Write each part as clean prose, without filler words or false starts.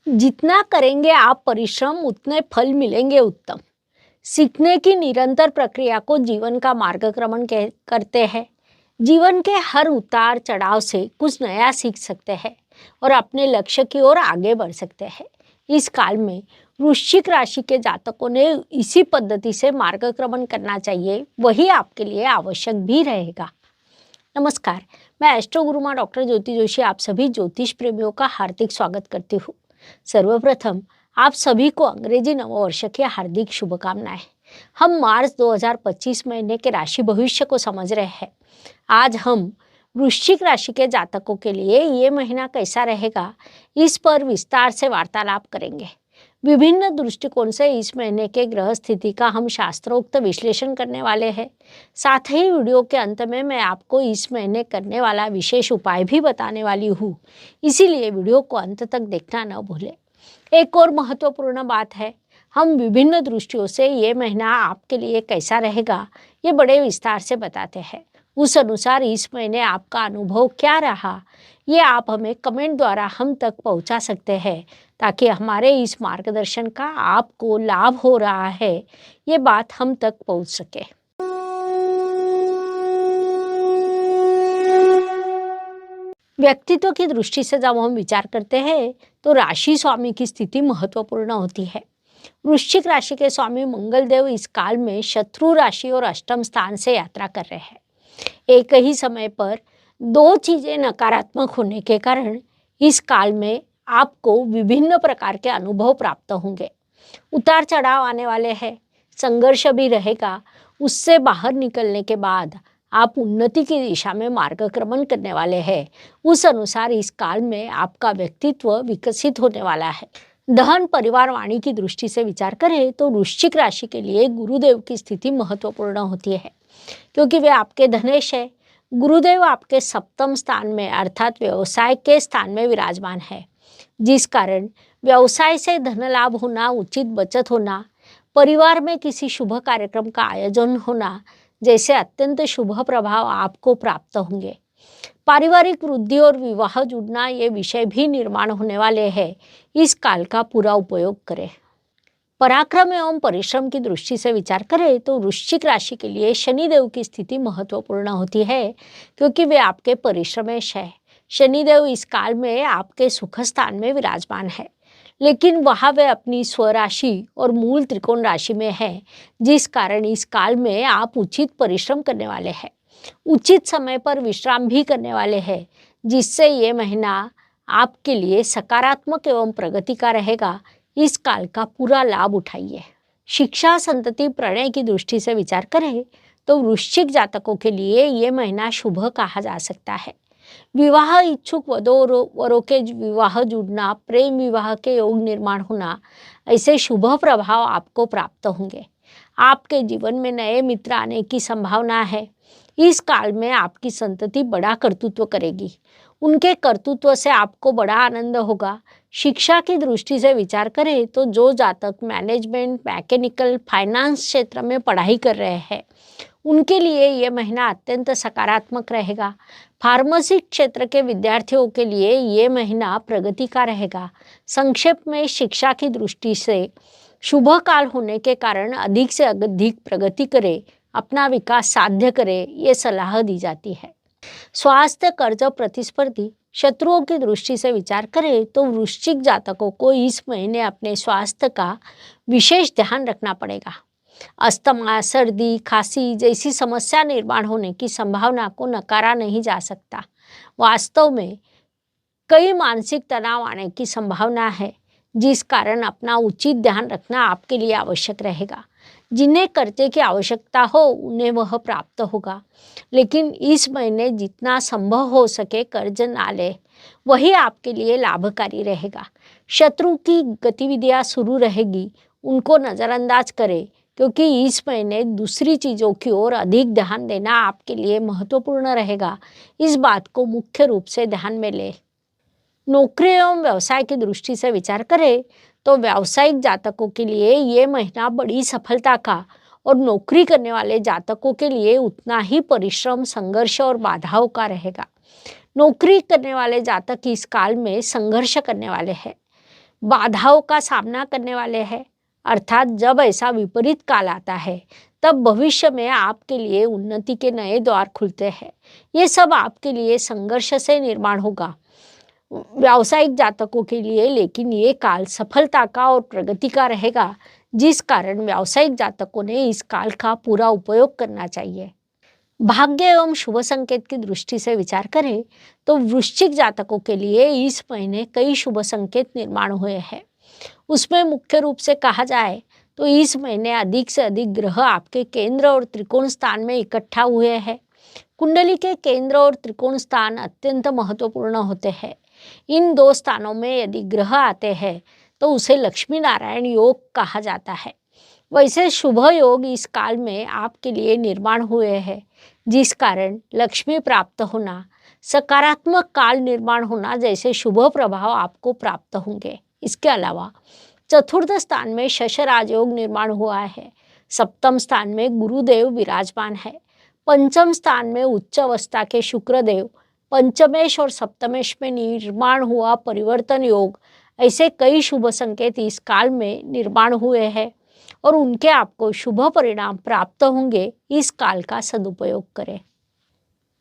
जितना करेंगे आप परिश्रम उतने फल मिलेंगे उत्तम। सीखने की निरंतर प्रक्रिया को जीवन का मार्गक्रमण करते हैं। जीवन के हर उतार चढ़ाव से कुछ नया सीख सकते हैं और अपने लक्ष्य की ओर आगे बढ़ सकते हैं। इस काल में वृश्चिक राशि के जातकों ने इसी पद्धति से मार्गक्रमण करना चाहिए, वही आपके लिए आवश्यक भी रहेगा। नमस्कार, मैं एस्ट्रो गुरुमा डॉक्टर ज्योति जोशी आप सभी ज्योतिष प्रेमियों का हार्दिक स्वागत करती हूँ। सर्वप्रथम आप सभी को अंग्रेजी नववर्ष की हार्दिक शुभकामनाएं। हम मार्च 2025 महीने के राशि भविष्य को समझ रहे हैं। आज हम वृश्चिक राशि के जातकों के लिए ये महीना कैसा रहेगा, इस पर विस्तार से वार्तालाप करेंगे। विभिन्न दृष्टिकोण से इस महीने के ग्रह स्थिति का हम शास्त्रोक्त विश्लेषण करने वाले हैं। साथ ही वीडियो के अंत में मैं आपको इस महीने करने वाला विशेष उपाय भी बताने वाली हूँ, इसीलिए वीडियो को अंत तक देखना न भूलें। एक और महत्वपूर्ण बात है, हम विभिन्न दृष्टियों से ये महीना आपके लिए कैसा रहेगा ये बड़े विस्तार से बताते हैं। उस अनुसार इस महीने आपका अनुभव क्या रहा, ये आप हमें कमेंट द्वारा हम तक पहुंचा सकते हैं, ताकि हमारे इस मार्गदर्शन का आपको लाभ हो रहा है ये बात हम तक पहुंच सके। व्यक्तित्व की दृष्टि से जब हम विचार करते हैं तो राशि स्वामी की स्थिति महत्वपूर्ण होती है। वृश्चिक राशि के स्वामी मंगल देव इस काल में शत्रु राशि और अष्टम स्थान से यात्रा कर रहे हैं। एक ही समय पर दो चीजें नकारात्मक होने के कारण इस काल में आपको विभिन्न प्रकार के अनुभव प्राप्त होंगे। उतार चढ़ाव आने वाले हैं, संघर्ष भी रहेगा। उससे बाहर निकलने के बाद आप उन्नति की दिशा में मार्गक्रमण करने वाले हैं। उस अनुसार इस काल में आपका व्यक्तित्व विकसित होने वाला है। धन परिवार वाणी की दृष्टि से विचार करें तो वृश्चिक राशि के लिए गुरुदेव की स्थिति महत्वपूर्ण होती है, क्योंकि वे आपके धनेश है। गुरुदेव आपके सप्तम स्थान में अर्थात व्यवसाय के स्थान में विराजमान है, जिस कारण व्यवसाय से धन लाभ होना, उचित बचत होना, परिवार में किसी शुभ कार्यक्रम का आयोजन होना जैसे अत्यंत शुभ प्रभाव आपको प्राप्त होंगे। पारिवारिक वृद्धि और विवाह जुड़ना ये विषय भी निर्माण होने वाले हैं। इस काल का पूरा उपयोग करें। पराक्रम एवं परिश्रम की दृष्टि से विचार करें तो वृश्चिक राशि के लिए शनिदेव की स्थिति महत्वपूर्ण होती है, क्योंकि वे आपके परिश्रमेश है। शनिदेव इस काल में आपके सुख स्थान में विराजमान है, लेकिन वहाँ वे अपनी स्वराशि और मूल त्रिकोण राशि में है, जिस कारण इस काल में आप उचित परिश्रम करने वाले हैं। उचित समय पर विश्राम भी करने वाले हैं, जिससे ये महीना आपके लिए सकारात्मक एवं प्रगति का रहेगा। इस काल का पूरा लाभ उठाइए। शिक्षा संतति प्रणय की दृष्टि से विचार करें तो वृश्चिक जातकों के लिए ये महीना शुभ कहा जा सकता है। विवाह इच्छुक वधूवरों के विवाह जुड़ना, प्रेम विवाह के योग निर्माण होना, ऐसे शुभ प्रभाव आपको प्राप्त होंगे। आपके जीवन में नए मित्र आने की संभावना है। इस काल में आपकी संतति बड़ा कर्तृत्व करेगी। उनके कर्तृत्व से आपको बड़ा आनंद होगा। शिक्षा की दृष्टि से विचार करें तो जो जातक मैनेजमेंट, मैकेनिकल, फाइनेंस क्षेत्र में पढ़ाई कर रहे हैं, उनके लिए ये महीना अत्यंत सकारात्मक रहेगा। फार्मेसी क्षेत्र के विद्यार्थियों के लिए ये महीना प्रगति का रहेगा। संक्षेप में शिक्षा की दृष्टि से शुभ काल होने के कारण अधिक से अधिक प्रगति करें, अपना विकास साध्य करें, ये सलाह दी जाती है। स्वास्थ्य, कर्ज, प्रतिस्पर्धी, शत्रुओं की दृष्टि से विचार करें तो वृश्चिक जातकों को इस महीने अपने स्वास्थ्य का विशेष ध्यान रखना पड़ेगा। अस्थमा, सर्दी, खांसी जैसी समस्या निर्माण होने की संभावना को नकारा नहीं जा सकता। वास्तव में कई मानसिक तनाव आने की संभावना है, जिस कारण अपना उचित ध्यान रखना आपके लिए आवश्यक रहेगा। जिन्हें कर्जे की आवश्यकता हो उन्हें वह प्राप्त होगा, लेकिन इस महीने जितना संभव हो सके कर्ज ना ले, वही आपके लिए लाभकारी रहेगा। शत्रु की गतिविधियां शुरू रहेगी, उनको नज़रअंदाज करें, क्योंकि इस महीने दूसरी चीज़ों की ओर अधिक ध्यान देना आपके लिए महत्वपूर्ण रहेगा। इस बात को मुख्य रूप से ध्यान में लें। नौकरी एवं व्यवसाय की दृष्टि से विचार करें तो व्यावसायिक जातकों के लिए ये महीना बड़ी सफलता का और नौकरी करने वाले जातकों के लिए उतना ही परिश्रम, संघर्ष और बाधाओं का रहेगा। नौकरी करने वाले जातक इस काल में संघर्ष करने वाले हैं। बाधाओं का सामना करने वाले हैं। अर्थात जब ऐसा विपरीत काल आता है तब भविष्य में आपके लिए उन्नति के नए द्वार खुलते हैं। ये सब आपके लिए संघर्ष से निर्माण होगा व्यावसायिक जातकों के लिए, लेकिन ये काल सफलता का और प्रगति का रहेगा, जिस कारण व्यावसायिक जातकों ने इस काल का पूरा उपयोग करना चाहिए। भाग्य एवं शुभ संकेत की दृष्टि से विचार करें तो वृश्चिक जातकों के लिए इस महीने कई शुभ संकेत निर्माण हुए हैं। उसमें मुख्य रूप से कहा जाए तो इस महीने अधिक से अधिक ग्रह आपके केंद्र और त्रिकोण स्थान में इकट्ठा हुए हैं। कुंडली के केंद्र और त्रिकोण स्थान अत्यंत महत्वपूर्ण होते हैं। इन दो स्थानों में यदि ग्रह आते हैं तो उसे लक्ष्मी नारायण योग कहा जाता है। वैसे शुभ योग इस काल में आपके लिए निर्माण हुए हैं, जिस कारण लक्ष्मी प्राप्त होना, सकारात्मक काल निर्माण होना जैसे शुभ प्रभाव आपको प्राप्त होंगे। इसके अलावा चतुर्थ स्थान में शश राजयोग निर्माण हुआ है। सप्तम स्थान में गुरुदेव विराजमान है। पंचम स्थान में उच्च अवस्था के शुक्रदेव, पंचमेश और सप्तमेश में निर्माण हुआ परिवर्तन योग, ऐसे कई शुभ संकेत इस काल में निर्माण हुए हैं और उनके आपको शुभ परिणाम प्राप्त होंगे। इस काल का सदुपयोग करें।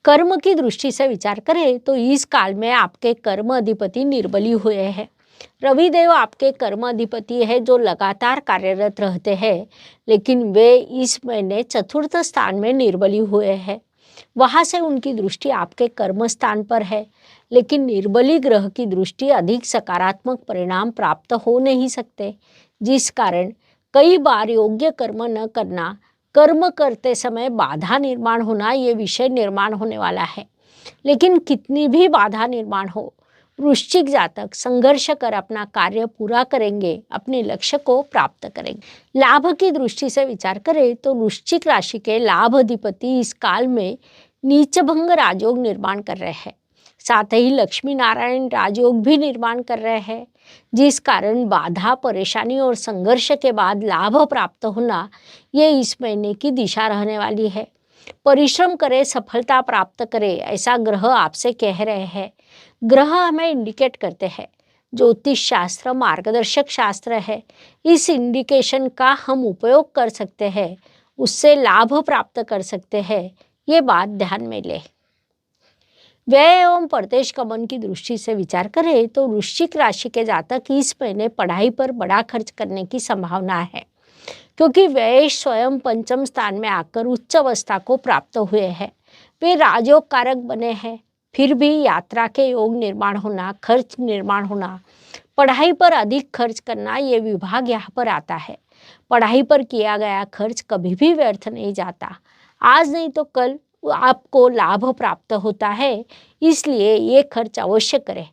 कर्म की दृष्टि से विचार करें तो इस काल में आपके कर्म अधिपति निर्बली हुए हैं। रविदेव आपके कर्म अधिपति है जो लगातार कार्यरत रहते हैं, लेकिन वे इस महीने चतुर्थ स्थान में निर्बली हुए हैं। वहाँ से उनकी दृष्टि आपके कर्म स्थान पर है, लेकिन निर्बली ग्रह की दृष्टि अधिक सकारात्मक परिणाम प्राप्त हो नहीं सकते, जिस कारण कई बार योग्य कर्म न करना, कर्म करते समय बाधा निर्माण होना, ये विषय निर्माण होने वाला है। लेकिन कितनी भी बाधा निर्माण हो, वृश्चिक जातक संघर्ष कर अपना कार्य पूरा करेंगे, अपने लक्ष्य को प्राप्त करेंगे। लाभ की दृष्टि से विचार करें तो वृश्चिक राशि के लाभ अधिपति इस काल में नीचभंग राजयोग निर्माण कर रहे हैं। साथ ही लक्ष्मी नारायण राजयोग भी निर्माण कर रहे हैं, जिस कारण बाधा, परेशानी और संघर्ष के बाद लाभ प्राप्त होना, ये इस महीने की दिशा रहने वाली है। परिश्रम करें, सफलता प्राप्त करें, ऐसा ग्रह आपसे कह रहे हैं। ग्रह हमें इंडिकेट करते हैं। ज्योतिष शास्त्र मार्गदर्शक शास्त्र है। इस इंडिकेशन का हम उपयोग कर सकते हैं, उससे लाभ प्राप्त कर सकते हैं, ये बात ध्यान में लें। व्यय एवं परदेश गमन की दृष्टि से विचार करें तो वृश्चिक राशि के जातक इस महीने पढ़ाई पर बड़ा खर्च करने की संभावना है, क्योंकि व्यय स्वयं पंचम स्थान में आकर उच्च अवस्था को प्राप्त हुए हैं। वे राजयोग कारक बने हैं, फिर भी यात्रा के योग निर्माण होना, खर्च निर्माण होना, पढ़ाई पर अधिक खर्च करना, ये विभाग यहाँ पर आता है। पढ़ाई पर किया गया खर्च कभी भी व्यर्थ नहीं जाता। आज नहीं तो कल आपको लाभ प्राप्त होता है, इसलिए ये खर्च अवश्य करें।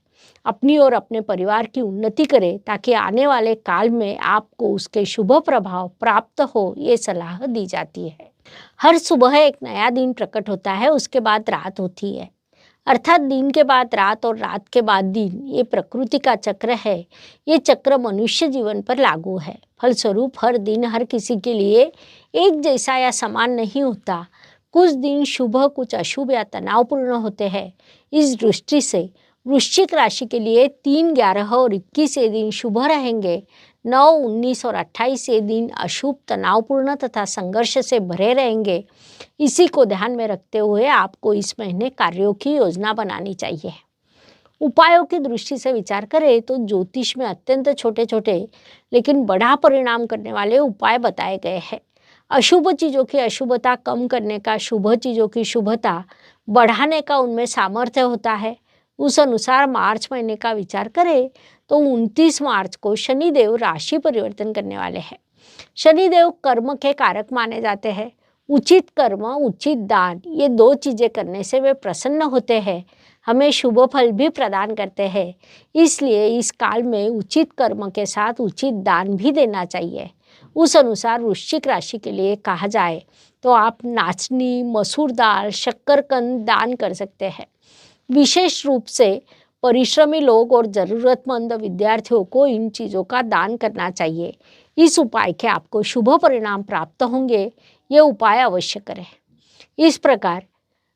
अपनी और अपने परिवार की उन्नति करें ताकि आने वाले काल में आपको उसके शुभ प्रभाव प्राप्त हो, ये सलाह दी जाती है। हर सुबह एक नया दिन प्रकट होता है, उसके बाद रात होती है। अर्थात दिन के बाद रात और रात के बाद दिन, ये प्रकृति का चक्र है। ये चक्र मनुष्य जीवन पर लागू है। फलस्वरूप हर दिन हर किसी के लिए एक जैसा या समान नहीं होता। कुछ दिन शुभ, कुछ अशुभ या तनावपूर्ण होते हैं। इस दृष्टि से वृश्चिक राशि के लिए 3, 11 और 21 ये दिन शुभ रहेंगे। 9, 19 और 28 ये दिन अशुभ, तनावपूर्ण तथा संघर्ष से भरे रहेंगे। इसी को ध्यान में रखते हुए आपको इस महीने कार्यों की योजना बनानी चाहिए। उपायों की दृष्टि से विचार करें तो ज्योतिष में अत्यंत छोटे छोटे लेकिन बड़ा परिणाम करने वाले उपाय बताए गए हैं। अशुभ चीज़ों की अशुभता कम करने का, शुभ चीज़ों की शुभता बढ़ाने का उनमें सामर्थ्य होता है। उस अनुसार मार्च महीने का विचार करें तो 29 मार्च को शनिदेव राशि परिवर्तन करने वाले हैं। शनिदेव कर्म के कारक माने जाते हैं। उचित कर्म, उचित दान, ये 2 चीज़ें करने से वे प्रसन्न होते हैं, हमें शुभ फल भी प्रदान करते हैं। इसलिए इस काल में उचित कर्म के साथ उचित दान भी देना चाहिए। उस अनुसार वृश्चिक राशि के लिए कहा जाए तो आप नाचनी, मसूर दाल, शक्करकंद दान कर सकते हैं। विशेष रूप से परिश्रमी लोग और ज़रूरतमंद विद्यार्थियों को इन चीज़ों का दान करना चाहिए। इस उपाय के आपको शुभ परिणाम प्राप्त होंगे, ये उपाय अवश्य करें। इस प्रकार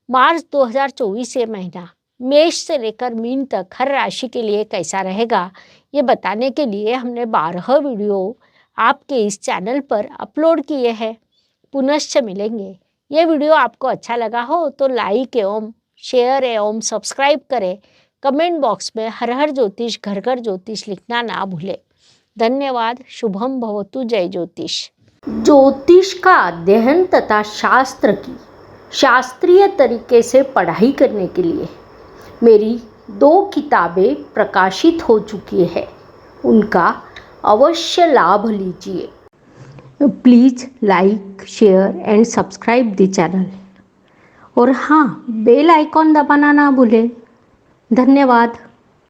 मार्च 2024 ये महीना मेष से लेकर मीन तक हर राशि के लिए कैसा रहेगा, ये बताने के लिए हमने 12 वीडियो आपके इस चैनल पर अपलोड किए हैं। पुनश्च मिलेंगे। ये वीडियो आपको अच्छा लगा हो तो लाइक एवं शेयर एवं सब्सक्राइब करें। कमेंट बॉक्स में हर हर ज्योतिष घर घर ज्योतिष लिखना ना भूलें। धन्यवाद। शुभम भवतु। जय ज्योतिष। ज्योतिष का अध्ययन तथा शास्त्र की शास्त्रीय तरीके से पढ़ाई करने के लिए मेरी 2 किताबें प्रकाशित हो चुकी है, उनका अवश्य लाभ लीजिए। Please like share and subscribe the channel और हाँ, बेल आइकॉन दबाना ना भूलें। धन्यवाद।